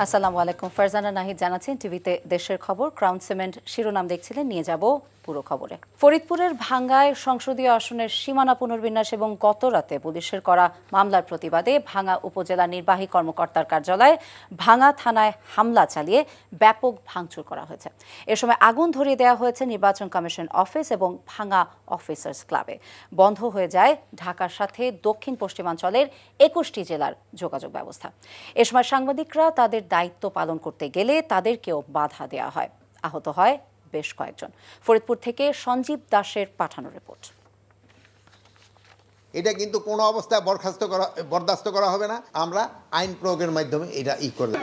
আসসালামু আলাইকুম। ফারজানা নাহিদ জানাচ্ছেন টিভিতে দেশের খবর। ক্রাউন সিমেন্ট শিরোনাম দেখছিলেন, নিয়ে যাব পুরো খবরে। ফরিদপুরের ভাঙ্গায় সংসদীয় আসনের সীমানা পুনর্বিন্যাস এবং গতরাতে পুলিশের করা মামলার প্রতিবাদে ভাঙ্গা উপজেলা নির্বাহী কর্মকর্তার কার্যালয়ে ভাঙ্গা থানায় হামলা চালিয়ে ব্যাপক ভাঙচুর করা হয়েছে। এ সময় আগুন ধরিয়ে দেওয়া হয়েছে নির্বাচন কমিশন অফিস এবং ভাঙ্গা অফিসার্স ক্লাবে। বন্ধ হয়ে যায় ঢাকার সাথে দক্ষিণ পশ্চিমাঞ্চলের 21টি জেলার যোগাযোগ ব্যবস্থা। এ সময় সাংবাদিকরা তাদের দায়িত্ব পালন করতে গেলে তাদেরকেও বাধা দেওয়া হয়। আহত হয় বেশ কয়েকজন। ফরিদপুর থেকে সঞ্জীব দাসের পাঠানো রিপোর্ট। এটা কিন্তু কোনো অবস্থায় বরদাস্ত করা হবে না। আমরা আইন প্রয়োগের মাধ্যমে এটা করব।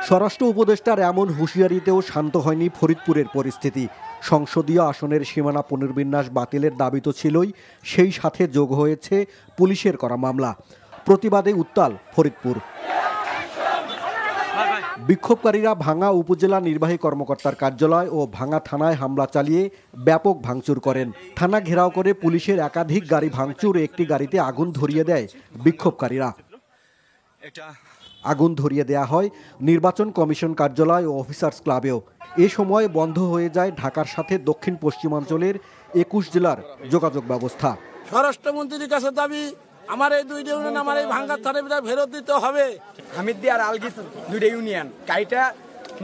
স্বরাষ্ট্র উপদেষ্টার এমন হুঁশিয়ারিতেও শান্ত হয়নি ফরিদপুরের পরিস্থিতি। সংসদীয় আসনের সীমানা পুনর্বিন্যাস বাতিলের দাবি তো ছিলই, সেই সাথে যোগ হয়েছে পুলিশের করা মামলা। প্রতিবাদে উত্তাল ফরিদপুর। বিক্ষোভকারীরা ভাঙ্গা উপজেলা নির্বাহী কর্মকর্তার কার্যালয় ও ভাঙ্গা থানায় হামলা চালিয়ে ব্যাপক ভাঙচুর করেন। থানা ঘেরাও করে পুলিশের একাধিক গাড়ি ভাঙচুর, একটি গাড়িতে আগুন ধরিয়ে দেয় বিক্ষোভকারীরা। আগুন ধরিয়ে দেয়া হয় নির্বাচন কমিশন কার্যালয় ও অফিসার্স ক্লাবেও। এ সময় বন্ধ হয়ে যায় ঢাকার সাথে দক্ষিণ পশ্চিমাঞ্চলের 21 জেলার যোগাযোগ ব্যবস্থা। স্বরাষ্ট্রমন্ত্রীর কাছে দাবি, আমার এই দুইটা ইউনিয়ন আমার এই ভাঙ্গা থানায় ফেরত দিতে হবে। হামিদদি আর আলগিস দুইটা ইউনিয়ন গাড়িটা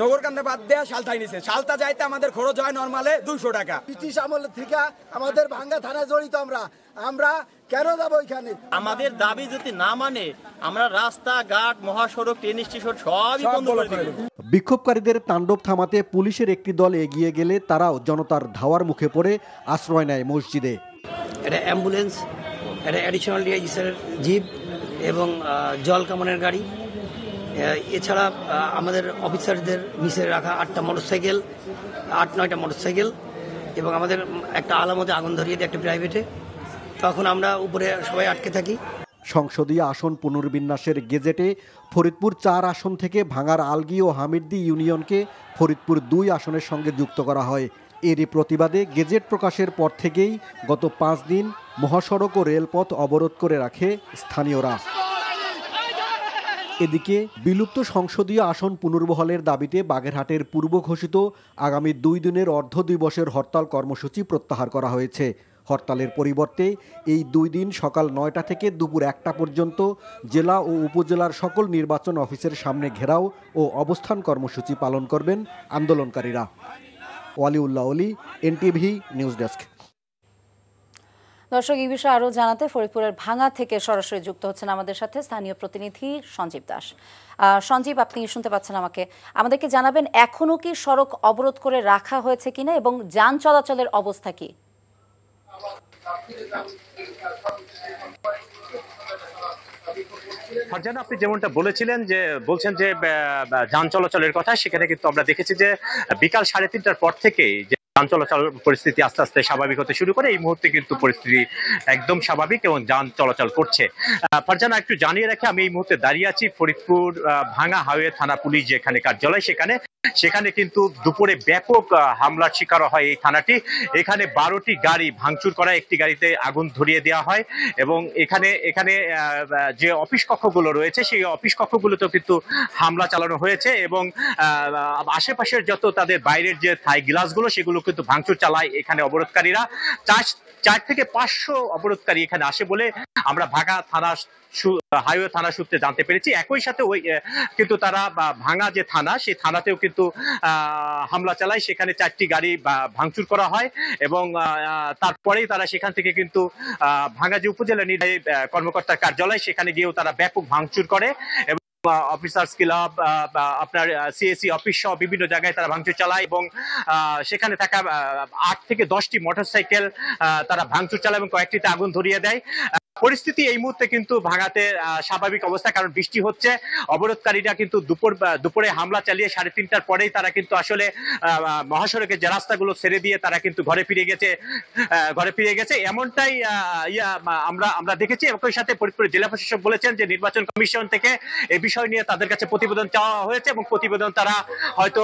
নগরকান্দা বাদ দেয়া সালতায় নিছে। সালতা যাইতে আমাদের খরচ হয় নরমালে 200 টাকা। ব্রিটিশ আমল থেকে আমাদের ভাঙ্গা থানায় জড়িত। আমরা কেন যাবো এখানে? আমাদের দাবি যদি না মানে আমরা রাস্তাঘাট, মহাসড়ক, ট্রেন স্টেশন সবই বন্ধ করে দেব। বিক্ষোভকারীদের তাণ্ডব থামাতে পুলিশের একটি দল এগিয়ে গেলে তারাও জনতার ধাওয়ার মুখে পড়ে আশ্রয় নেয় মসজিদে। এটা অ্যাম্বুলেন্স, এটা অ্যাডিশনাল ডিআইজিসের জিপ এবং জল কামানের গাড়ি। এছাড়া আমাদের অফিসারদের নিচে রাখা 8টা মোটরসাইকেল, 8-9টা মোটরসাইকেল এবং আমাদের একটা আলামতে আগুন ধরিয়ে দেয় একটা প্রাইভেটে। তখন আমরা উপরে সবাই আটকে থাকি। সংসদীয় আসন পুনর্বিন্যাসের গেজেটে ফরিদপুর 4 আসন থেকে ভাঙ্গার আলগি ও হামিদদি ইউনিয়নকে ফরিদপুর 2 আসনের সঙ্গে যুক্ত করা হয়। এরই প্রতিবাদে গেজেট প্রকাশের পর থেকেই গত 5 দিন মহাসড়ক ও রেলপথ অবরোধ করে রাখে স্থানীয়রা। এদিকে বিলুপ্ত সংসদীয় আসন পুনর্বহালের দাবিতে বাগেরহাটের পূর্ব ঘোষিত আগামী 2 দিনের অর্ধ দিবসের হরতাল কর্মসূচি প্রত্যাহার করা হয়েছে। হরতালের পরিবর্তে এই 2 দিন সকাল 9টা থেকে দুপুর 1টা পর্যন্ত জেলা ও উপজেলার সকল নির্বাচন অফিসের সামনে ঘেরাও ও অবস্থান কর্মসূচি পালন করবেন আন্দোলনকারীরা। ওয়ালিউল্লাহ অলি, এনটিভি নিউজ ডেস্ক। দর্শক, এই বিষয়ে আরও জানাতে ফরিদপুরের ভাঙ্গা থেকে সরাসরি যুক্ত হচ্ছেন আমাদের সাথে স্থানীয় প্রতিনিধি সঞ্জীব দাস। সঞ্জীব, আপনি শুনতে পাচ্ছেন আমাকে? আমাদেরকে জানাবেন এখনো কি সড়ক অবরোধ করে রাখা হয়েছে কিনা এবং যান চলাচলের অবস্থা কি? ফারজানা, আপনি যেমনটা বলছেন যে যান চলাচলের কথা, সেখানে কিন্তু আমরা দেখেছি যে বিকাল 3:30টার পর থেকেই যান চলাচল পরিস্থিতি আস্তে আস্তে স্বাভাবিক হতে শুরু করে। এই মুহূর্তে কিন্তু পরিস্থিতি একদম স্বাভাবিক এবং যান চলাচল করছে। ফারজানা, একটু জানিয়ে রাখি, আমি এই মুহূর্তে দাঁড়িয়ে আছি ফরিদপুর ভাঙ্গা হাইওয়ে থানা পুলিশ যেখানে কার্যালয়, সেখানে কিন্তু দুপুরে ব্যাপক হামলার শিকার হয় এই থানাটি। এখানে 12টি গাড়ি ভাঙচুর করা, একটি গাড়িতে আগুন ধরিয়ে দেওয়া হয় এবং এখানে যে অফিস কক্ষগুলো রয়েছে সেই অফিস কক্ষগুলোতেও কিন্তু হামলা চালানো হয়েছে এবং আশেপাশের যত তাদের বাইরের যে থাই গ্লাসগুলো সেগুলো কিন্তু ভাঙচুর চালায় এখানে অবরোধকারীরা। 4 থেকে 500 অবরোধকারী এখানে আসে বলে আমরা ভাঙ্গা থানা হাইওয়ে থানা সূত্রে জানতে পেরেছি। একই সাথে কিন্তু তারা ভাঙ্গা যে থানা, সেই থানাতেও কিন্তু হামলা চালায়। সেখানে 4টি গাড়ি ভাঙচুর করা হয় এবং তারপরেই তারা সেখান থেকে কিন্তু ভাঙ্গা যে উপজেলা নির্বাহী কর্মকর্তার কার্যালয়, সেখানে গিয়েও তারা ব্যাপক ভাঙচুর করে এবং অফিসার্স ক্লাব, আপনার সিএসি অফিস সহ বিভিন্ন জায়গায় তারা ভাঙচুর চালায় এবং সেখানে থাকা 8 থেকে 10টি মোটরসাইকেল তারা ভাঙচুর চালায় এবং কয়েকটিতে আগুন ধরিয়ে দেয়। পরিস্থিতি এই মুহূর্তে কিন্তু ভাঙ্গাতে স্বাভাবিক অবস্থা, কারণ বৃষ্টি হচ্ছে। অবরোধকারীরা কিন্তু দুপুরে হামলা চালিয়ে 3:30টার পরেই তারা কিন্তু আসলে মহাসড়কের যে রাস্তাগুলো ছেড়ে দিয়ে তারা কিন্তু ঘরে ফিরে গেছে এমনটাই আমরা দেখেছি। একই সাথে ফরিদপুর জেলা প্রশাসক বলেছেন যে নির্বাচন কমিশন থেকে এই বিষয় নিয়ে তাদের কাছে প্রতিবেদন চাওয়া হয়েছে এবং প্রতিবেদন তারা হয়তো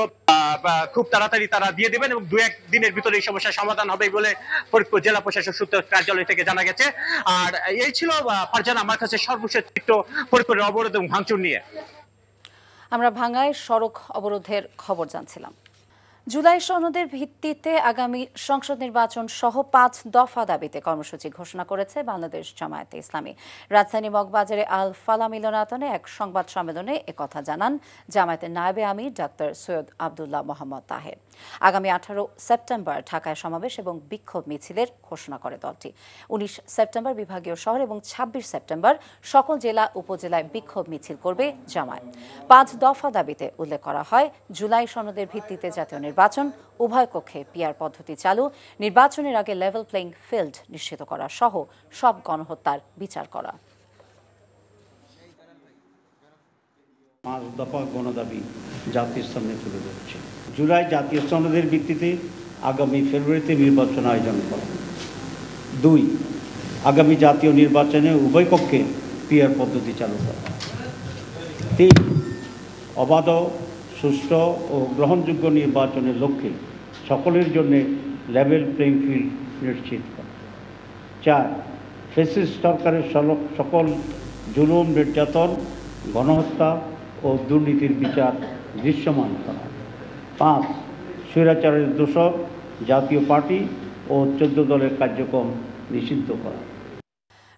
খুব তাড়াতাড়ি তারা দিয়ে দেবেন এবং 2-1 দিনের ভিতরে এই সমস্যার সমাধান হবে বলে ফরিদপুর জেলা প্রশাসক সূত্র কার্যালয় থেকে জানা গেছে। আর এই ছিল ফারজানা আমার কাছে সর্বশেষ চিত্র ফরিদপুরের অবরোধ এবং ভাঙচুর নিয়ে। আমরা ভাঙ্গায় সড়ক অবরোধের খবর জানছিলাম। জুলাই সনদের ভিত্তিতে আগামী সংসদ নির্বাচন সহ 5 দফা দাবিতে কর্মসূচি ঘোষণা করেছে বাংলাদেশ জামায়াতে ইসলামী। রাজধানী মগবাজারে আল ফালা মিলনায়তনে এক সংবাদ সম্মেলনে একথা জানান জামায়াতের নায়েবে আমির ডাক্তার সৈয়দ আব্দুল্লাহ মোহাম্মদ তাহের। আগামী 18 সেপ্টেম্বর ঢাকায় সমাবেশ এবং বিক্ষোভ মিছিলের ঘোষণা করে দলটি। 19 সেপ্টেম্বর বিভাগীয় শহর এবং 26 সেপ্টেম্বর সকল জেলা উপজেলায় বিক্ষোভ মিছিল করবে জামায়াত। 5 দফা দাবিতে উল্লেখ করা হয় জুলাই সনদের ভিত্তিতে জাতীয় নির্বাচন, উভয় কক্ষে পিআর পদ্ধতি চালু, নির্বাচনের আগে লেভেল প্লেইং ফিল্ড নিশ্চিত করা সহ সব গণহত্যার বিচার করা। 5 দফা গণদাবি জাতির সামনে তুলে ধরছে। জুলাই জাতীয় সনদের ভিত্তিতে আগামী ফেব্রুয়ারিতে নির্বাচন আয়োজন করা। 2, আগামী জাতীয় নির্বাচনে উভয় কক্ষে পিআর পদ্ধতি চালু করা। 3, অবাধ, সুষ্ঠু ও গ্রহণযোগ্য নির্বাচনের লক্ষ্যে সকলের জন্য লেভেল প্লেইং ফিল্ড নিশ্চিত করা। 4, ফ্যাসিস্ট সরকারের সকল জুলুম, নির্যাতন, গণহত্যা ও দুর্নীতির বিচার দৃশ্যমান করা। 5, স্বৈরাচারের দোষক জাতীয় পার্টি ও 14 দলের কার্যক্রম নিষিদ্ধ করা।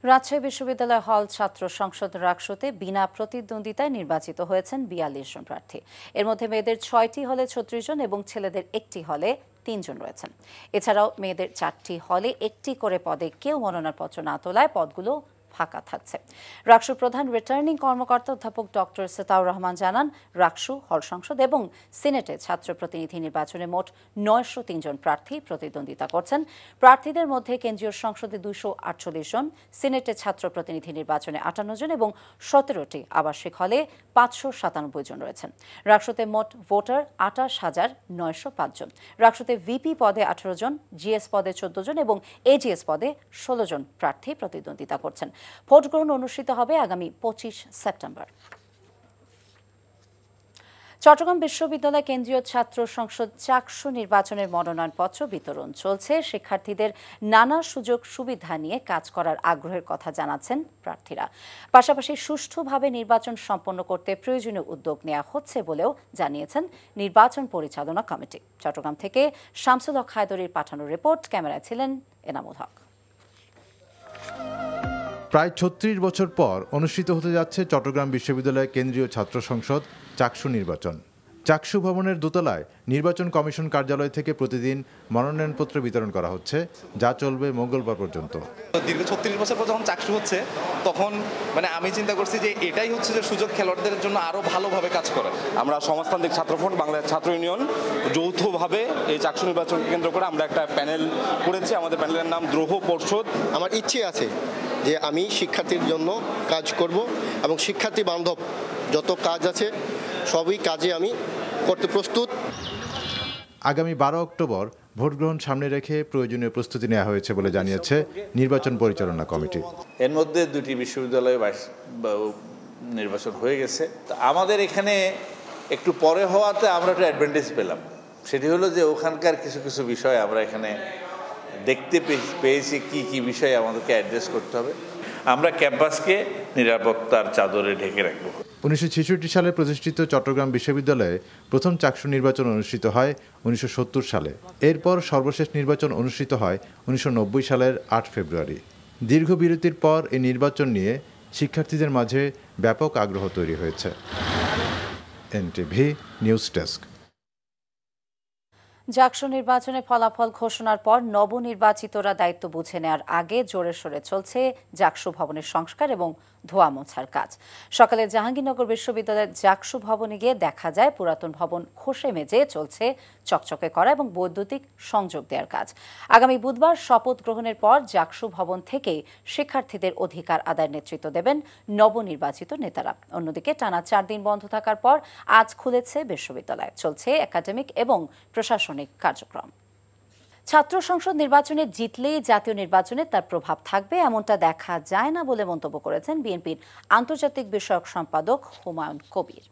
রাজশাহী বিশ্ববিদ্যালয় হল ছাত্র সংসদ রাকসুতে বিনা প্রতিদ্বন্দ্বিতায় নির্বাচিত হয়েছেন 42 জন প্রার্থী। এর মধ্যে মেয়েদের 6টি হলে 36 জন এবং ছেলেদের 1টি হলে 3 জন রয়েছেন। এছাড়াও মেয়েদের 4টি হলে 1টি করে পদে কেউ মনোনয়নপত্র না তোলায় পদগুলো ফাঁকা থাকছে। রাকসুর প্রধান রিটার্নিং কর্মকর্তা অধ্যাপক ডক্টর সেতাউর রহমান জানান, রাকসু, হল সংসদ এবং সিনেটে ছাত্র প্রতিনিধি নির্বাচনে মোট 903 জন প্রার্থী প্রতিদ্বন্দ্বিতা করছেন। প্রার্থীদের মধ্যে কেন্দ্রীয় সংসদে 248 জন, সিনেটে ছাত্র প্রতিনিধি নির্বাচনে 58 জন এবং 17টি আবাসিক হলে 597 জন রয়েছেন। রাকসুতে মোট ভোটার 28,905 জন। রাকসুতে ভিপি পদে 18 জন, জিএস পদে 14 জন এবং এজিএস পদে 16 জন প্রার্থী প্রতিদ্বন্দ্বিতা করছেন। ভোট গ্রহণ অনুষ্ঠিত হবে আগামী 25 সেপ্টেম্বর। চট্টগ্রাম বিশ্ববিদ্যালয় কেন্দ্রীয় ছাত্র সংসদ চাকসু নির্বাচনের মনোনয়নপত্র বিতরণ চলছে। শিক্ষার্থীদের নানা সুযোগ সুবিধা নিয়ে কাজ করার আগ্রহের কথা জানাচ্ছেন প্রার্থীরা। পাশাপাশি সুষ্ঠুভাবে নির্বাচন সম্পন্ন করতে প্রয়োজনীয় উদ্যোগ নেওয়া হচ্ছে বলেও জানিয়েছেন নির্বাচন পরিচালনা কমিটি। চট্টগ্রাম থেকে শামসুল হক হায়দরির পাঠানো রিপোর্ট, ক্যামেরায় ছিলেন এনামুল হক। প্রায় 36 বছর পর অনুষ্ঠিত হতে যাচ্ছে চট্টগ্রাম বিশ্ববিদ্যালয় কেন্দ্রীয় ছাত্র সংসদ চাকসু নির্বাচন। চাকসু ভবনের দোতলায় নির্বাচন কমিশন কার্যালয় থেকে প্রতিদিন মনোনয়নপত্র বিতরণ করা হচ্ছে, যা চলবে মঙ্গলবার পর্যন্ত। দীর্ঘ 36 বছর পর যখন চাকসু হচ্ছে তখন আমি চিন্তা করছি যে এটাই হচ্ছে যে সুযোগ খেলোয়াড়দের জন্য আরো ভালোভাবে কাজ করে। আমরা সমাজতান্ত্রিক ছাত্রফ্রন্ট, বাংলাদেশ ছাত্র ইউনিয়ন যৌথভাবে এই চাকসু নির্বাচনকে কেন্দ্র করে আমরা একটা প্যানেল করেছি। আমাদের প্যানেলের নাম দ্রোহ পর্ষদ। আমার ইচ্ছে আছে যে আমি শিক্ষার্থীর জন্য কাজ করব এবং শিক্ষার্থী বান্ধব যত কাজ আছে সবই কাজে আমি করতে প্রস্তুত। আগামী 12 অক্টোবর ভোট গ্রহণ সামনে রেখে প্রয়োজনীয় প্রস্তুতি নেওয়া হয়েছে বলে জানিয়েছে নির্বাচন পরিচালনা কমিটি। এর মধ্যে 2টি বিশ্ববিদ্যালয়ে নির্বাচন হয়ে গেছে। আমাদের এখানে একটু পরে হওয়াতে আমরা একটু অ্যাডভান্টেজ পেলাম। সেটি হলো যে ওখানকার কিছু কিছু বিষয় আমরা এখানে দেখতে পেয়েছি কি কি বিষয়ে আমাদেরকে অ্যাড্রেস করতে হবে। আমরা ক্যাম্পাসকে নিরাপত্তার চাদরে ঢেকে রাখব। 1966 সালে প্রতিষ্ঠিত চট্টগ্রাম বিশ্ববিদ্যালয়ে প্রথম চাকসু নির্বাচন অনুষ্ঠিত হয় 1970 সালে। এরপর সর্বশেষ নির্বাচন অনুষ্ঠিত হয় 1990 সালের 8 ফেব্রুয়ারি। দীর্ঘ বিরতির পর এই নির্বাচন নিয়ে শিক্ষার্থীদের মাঝে ব্যাপক আগ্রহ তৈরি হয়েছে। NTV news desk. জাকসু নির্বাচনে ফলাফল ঘোষণার পর নবনির্বাচিতরা দায়িত্ব বুঝে নেওয়ার আগে জোরে সোরে চলছে জাকসু ভবনের সংস্কার এবং ধোয়া মোছার কাজ। সকালে জাহাঙ্গীরনগর বিশ্ববিদ্যালয়ের জাকসু ভবনে গিয়ে দেখা যায় পুরাতন ভবন খসে মেজে চলছে চকচকে করা এবং বৈদ্যুতিক সংযোগ দেওয়ার কাজ। আগামী বুধবার শপথ গ্রহণের পর জাকসু ভবন থেকেই শিক্ষার্থীদের অধিকার আদায়ের নেতৃত্ব দেবেন নবনির্বাচিত নেতারা। অন্যদিকে টানা 4 দিন বন্ধ থাকার পর আজ খুলেছে বিশ্ববিদ্যালয়, চলছে একাডেমিক এবং প্রশাসনিক কার্যক্রম। ছাত্র সংসদ নির্বাচনে জিতলেই জাতীয় নির্বাচনে তার প্রভাব থাকবে এমনটা দেখা যায় না বলে মন্তব্য করেছেন বিএনপির আন্তর্জাতিক বিষয়ক সম্পাদক হুমায়ুন কবির।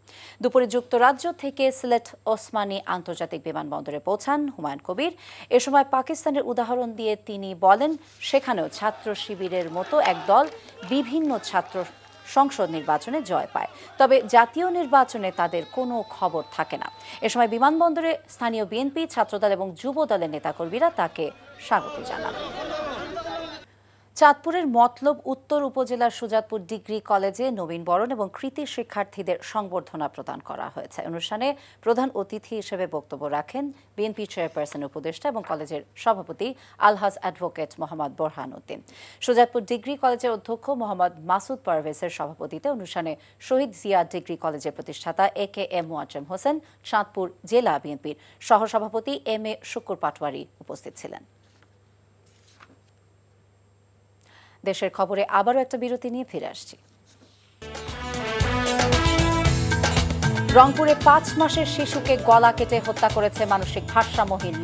দুপুরে যুক্তরাজ্য থেকে সিলেট ওসমানী আন্তর্জাতিক বিমানবন্দরে পৌঁছান হুমায়ুন কবির। এ সময় পাকিস্তানের উদাহরণ দিয়ে তিনি বলেন, সেখানেও ছাত্র শিবিরের মতো এক দল বিভিন্ন ছাত্র সংসদ নির্বাচনে জয় পায়, তবে জাতীয় নির্বাচনে তাদের কোনো খবর থাকে না। এ সময় বিমানবন্দরে স্থানীয় বিএনপি, ছাত্রদল এবং যুব দলের নেতাকর্মীরা তাকে স্বাগত জানান। চাঁদপুরের মতলব উত্তর উপজেলার সুজাতপুর ডিগ্রি কলেজে নবীনবরণ এবং কৃতি শিক্ষার্থীদের সংবর্ধনা প্রদান করা হয়েছে। অনুষ্ঠানে প্রধান অতিথি হিসেবে বক্তব্য রাখেন বিএনপি চেয়ারপারসন উপদেষ্টা এবং কলেজের সভাপতি আলহাজ অ্যাডভোকেট মোহাম্মদ বোরহান উদ্দিন। সুজাতপুর ডিগ্রি কলেজের অধ্যক্ষ মোহাম্মদ মাসুদ পারভেজের সভাপতিতে অনুষ্ঠানে শহীদ জিয়া ডিগ্রি কলেজের প্রতিষ্ঠাতা AKM মোয়াজ্জেম হোসেন, চাঁদপুর জেলা বিএনপির সহসভাপতি MA শুকুর পাটোয়ারি উপস্থিত ছিলেন। দেশের খবরে আবারও একটা বিরতি নিয়ে ফিরে আসছি। রংপুরে 5 মাসের শিশুকে গলা কেটে হত্যা করেছে মানসিক ভারসাম্যহীন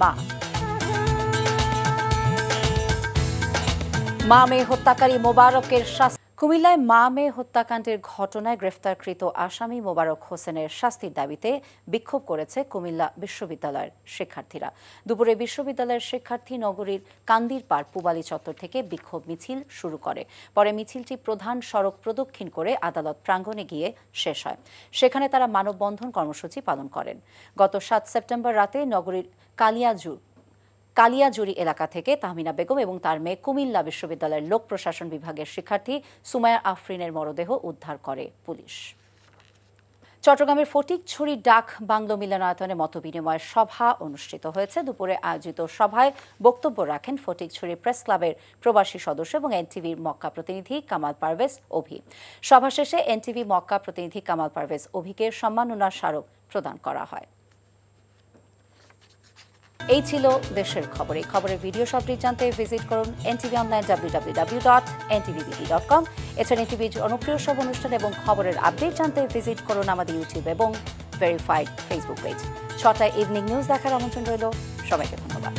মা মেয়ে হত্যাকারী মোবারকের শাস্তি। কুমিল্লায় মা মেয়ে হত্যাকাণ্ডের ঘটনায় গ্রেফতারকৃত আসামি মোবারক হোসেনের শাস্তির দাবিতে বিক্ষোভ করেছে কুমিল্লা বিশ্ববিদ্যালয়ের শিক্ষার্থীরা। দুপুরে বিশ্ববিদ্যালয়ের শিক্ষার্থী নগরীর কান্দিরপাড় পুবালী চত্বর থেকে বিক্ষোভ মিছিল শুরু করে। পরে মিছিলটি প্রধান সড়ক প্রদক্ষিণ করে আদালত প্রাঙ্গণে গিয়ে শেষ হয়। সেখানে তারা মানববন্ধন কর্মসূচি পালন করেন। গত 7 সেপ্টেম্বর রাতে নগরীর কালিয়াজুরি এলাকা থেকে তাহমিনা বেগম এবং তার মেয়ে কুমিল্লা বিশ্ববিদ্যালয়ের লোক প্রশাসন বিভাগের শিক্ষার্থী সুমায়া আফরিনের মরদেহ উদ্ধার করে পুলিশ। চট্টগ্রামের ফটিকছড়ি ডাক বাংলো মিলনায়তনে মতবিনিময় সভা অনুষ্ঠিত হয়েছে। দুপুরে আয়োজিত সভায় বক্তব্য রাখেন ফটিকছড়ি প্রেস ক্লাবের প্রবাসী সদস্য এবং এনটিভির মক্কা প্রতিনিধি কামাল পারভেজ অভি। সভা শেষে এনটিভি মক্কা প্রতিনিধি কামাল পারভেজ অভিকে সম্মাননা স্মারক প্রদান করা হয়। এই ছিল দেশের খবর। এই খবরের ভিডিও সবটি জানতে ভিজিট করুন এনটিভি অনলাইন www.ntvbd.com। এছাড়া এনটিভির জনপ্রিয় সব অনুষ্ঠান এবং খবরের আপডেট জানতে ভিজিট করুন আমাদের ইউটিউব এবং ভেরিফাইড ফেসবুক পেজ। 6টায় ইভিনিং নিউজ দেখার আমন্ত্রণ রইল। সবাইকে ধন্যবাদ।